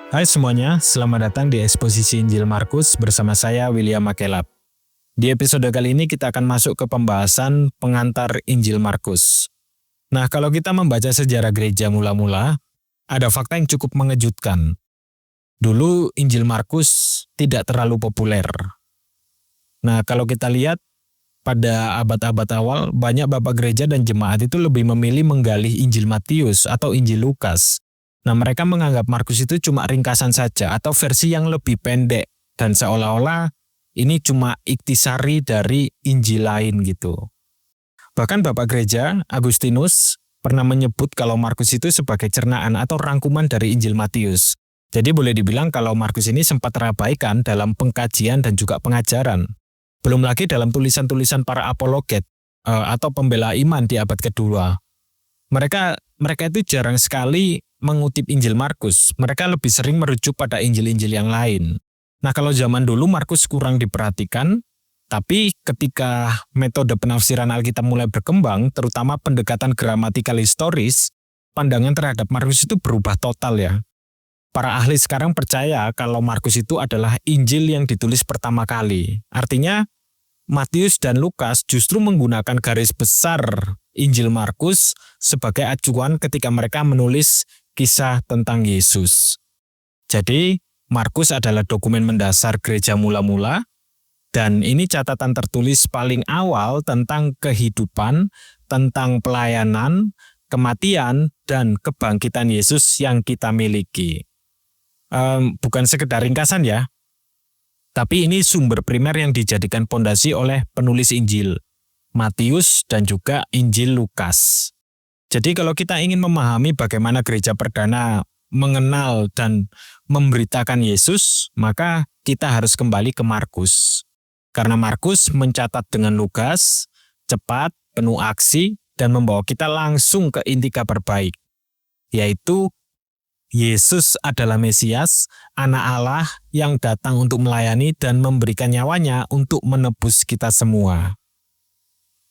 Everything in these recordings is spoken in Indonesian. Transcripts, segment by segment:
Hai semuanya, selamat datang di Eksposisi Injil Markus bersama saya William Makelap. Di episode kali ini kita akan masuk ke pembahasan pengantar Injil Markus. Nah, kalau kita membaca sejarah gereja mula-mula, ada fakta yang cukup mengejutkan. Dulu Injil Markus tidak terlalu populer. Nah, kalau kita lihat pada abad-abad awal, banyak bapak gereja dan jemaat itu lebih memilih menggali Injil Matius atau Injil Lukas. Nah, mereka menganggap Markus itu cuma ringkasan saja atau versi yang lebih pendek dan seolah-olah ini cuma iktisari dari Injil lain gitu. Bahkan Bapak Gereja Agustinus pernah menyebut kalau Markus itu sebagai cernaan atau rangkuman dari Injil Matius. Jadi boleh dibilang kalau Markus ini sempat terabaikan dalam pengkajian dan juga pengajaran. Belum lagi dalam tulisan-tulisan para apologet atau pembela iman di abad kedua. Mereka itu jarang sekali mengutip Injil Markus. Mereka lebih sering merujuk pada Injil-Injil yang lain. Nah, kalau zaman dulu Markus kurang diperhatikan, tapi ketika metode penafsiran Alkitab mulai berkembang, terutama pendekatan gramatikal historis, pandangan terhadap Markus itu berubah total ya. Para ahli sekarang percaya kalau Markus itu adalah Injil yang ditulis pertama kali. Artinya, Matius dan Lukas justru menggunakan garis besar Injil Markus sebagai acuan ketika mereka menulis kisah tentang Yesus. Jadi, Markus adalah dokumen mendasar gereja mula-mula, dan ini catatan tertulis paling awal tentang kehidupan, tentang pelayanan, kematian, dan kebangkitan Yesus yang kita miliki. Bukan sekedar ringkasan ya, tapi ini sumber primer yang dijadikan pondasi oleh penulis Injil, Matius dan juga Injil Lukas. Jadi kalau kita ingin memahami bagaimana gereja perdana mengenal dan memberitakan Yesus, maka kita harus kembali ke Markus. Karena Markus mencatat dengan lugas, cepat, penuh aksi, dan membawa kita langsung ke inti kabar baik, yaitu Yesus adalah Mesias, Anak Allah yang datang untuk melayani dan memberikan nyawanya untuk menebus kita semua.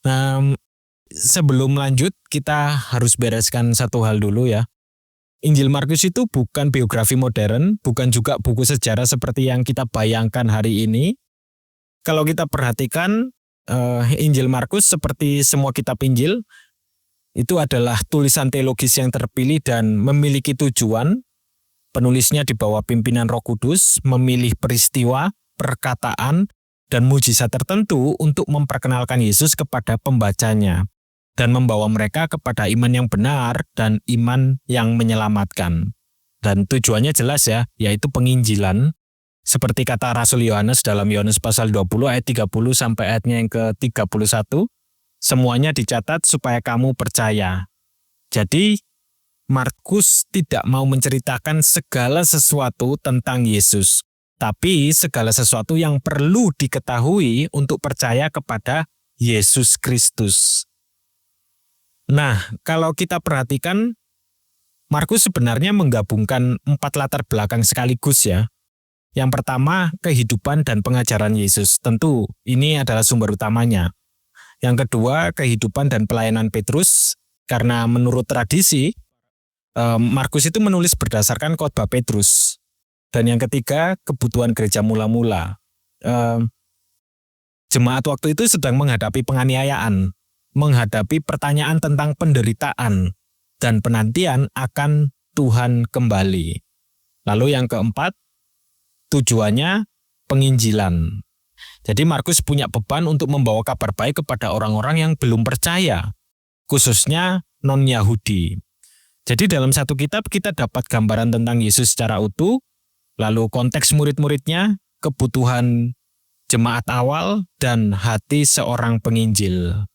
Nah, sebelum lanjut, kita harus bereskan satu hal dulu ya. Injil Markus itu bukan biografi modern, bukan juga buku sejarah seperti yang kita bayangkan hari ini. Kalau kita perhatikan, Injil Markus seperti semua kitab Injil, itu adalah tulisan teologis yang terpilih dan memiliki tujuan. Penulisnya di bawah pimpinan Roh Kudus, memilih peristiwa, perkataan, dan mujizat tertentu untuk memperkenalkan Yesus kepada pembacanya dan membawa mereka kepada iman yang benar dan iman yang menyelamatkan. Dan tujuannya jelas ya, yaitu penginjilan. Seperti kata Rasul Yohanes dalam Yohanes pasal 20 ayat 30 sampai ayatnya yang ke-31, semuanya dicatat supaya kamu percaya. Jadi, Markus tidak mau menceritakan segala sesuatu tentang Yesus, tapi segala sesuatu yang perlu diketahui untuk percaya kepada Yesus Kristus. Nah, kalau kita perhatikan, Markus sebenarnya menggabungkan 4 latar belakang sekaligus ya. Yang pertama, kehidupan dan pengajaran Yesus. Tentu, ini adalah sumber utamanya. Yang kedua, kehidupan dan pelayanan Petrus, karena menurut tradisi, Markus itu menulis berdasarkan khotbah Petrus. Dan yang ketiga, kebutuhan gereja mula-mula. Jemaat waktu itu sedang menghadapi penganiayaan, menghadapi pertanyaan tentang penderitaan, dan penantian akan Tuhan kembali. Lalu yang keempat, tujuannya penginjilan. Jadi Markus punya beban untuk membawa kabar baik kepada orang-orang yang belum percaya, khususnya non-Yahudi. Jadi dalam satu kitab kita dapat gambaran tentang Yesus secara utuh, lalu konteks murid-muridnya, kebutuhan jemaat awal, dan hati seorang penginjil.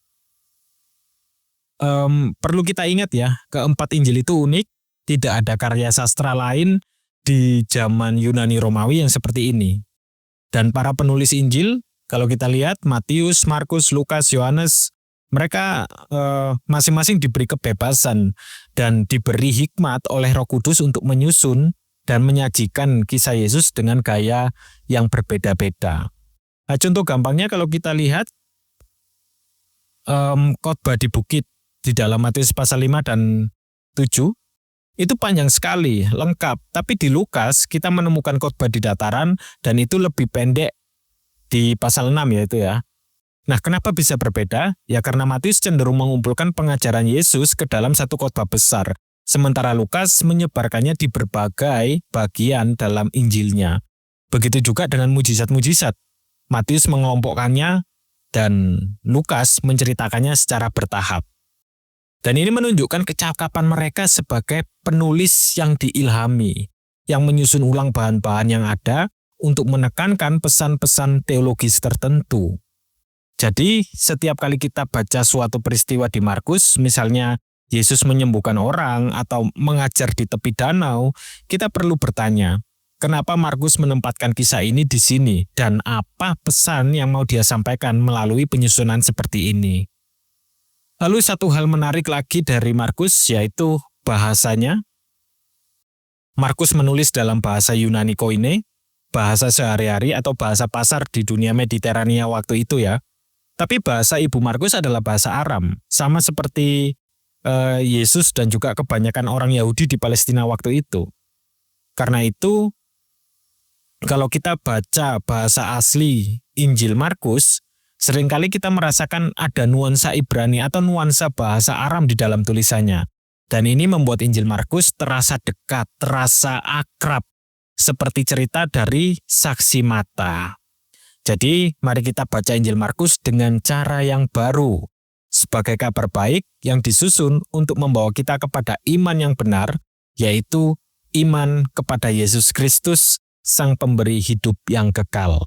Perlu kita ingat ya, keempat Injil itu unik, tidak ada karya sastra lain di zaman Yunani Romawi yang seperti ini. Dan para penulis Injil, kalau kita lihat Matius, Markus, Lukas, Yohanes, mereka masing-masing diberi kebebasan dan diberi hikmat oleh Roh Kudus untuk menyusun dan menyajikan kisah Yesus dengan gaya yang berbeda-beda. Nah, contoh gampangnya kalau kita lihat khotbah di bukit di dalam Matius pasal 5 dan 7, Itu panjang sekali, lengkap. Tapi di Lukas kita menemukan khotbah di dataran dan itu lebih pendek di pasal 6 ya itu ya. Nah, kenapa bisa berbeda? Ya karena Matius cenderung mengumpulkan pengajaran Yesus ke dalam satu khotbah besar, sementara Lukas menyebarkannya di berbagai bagian dalam Injilnya. Begitu juga dengan mujizat-mujizat. Matius mengelompokkannya dan Lukas menceritakannya secara bertahap. Dan ini menunjukkan kecakapan mereka sebagai penulis yang diilhami, yang menyusun ulang bahan-bahan yang ada untuk menekankan pesan-pesan teologis tertentu. Jadi, setiap kali kita baca suatu peristiwa di Markus, misalnya Yesus menyembuhkan orang atau mengajar di tepi danau, kita perlu bertanya, kenapa Markus menempatkan kisah ini di sini dan apa pesan yang mau dia sampaikan melalui penyusunan seperti ini? Lalu satu hal menarik lagi dari Markus yaitu bahasanya. Markus menulis dalam bahasa Yunani Koine, bahasa sehari-hari atau bahasa pasar di dunia Mediterania waktu itu ya. Tapi bahasa ibu Markus adalah bahasa Aram, sama seperti Yesus dan juga kebanyakan orang Yahudi di Palestina waktu itu. Karena itu, kalau kita baca bahasa asli Injil Markus, seringkali kita merasakan ada nuansa Ibrani atau nuansa bahasa Aram di dalam tulisannya. Dan ini membuat Injil Markus terasa dekat, terasa akrab, seperti cerita dari saksi mata. Jadi, mari kita baca Injil Markus dengan cara yang baru, sebagai kabar baik yang disusun untuk membawa kita kepada iman yang benar, yaitu iman kepada Yesus Kristus, Sang Pemberi hidup yang kekal.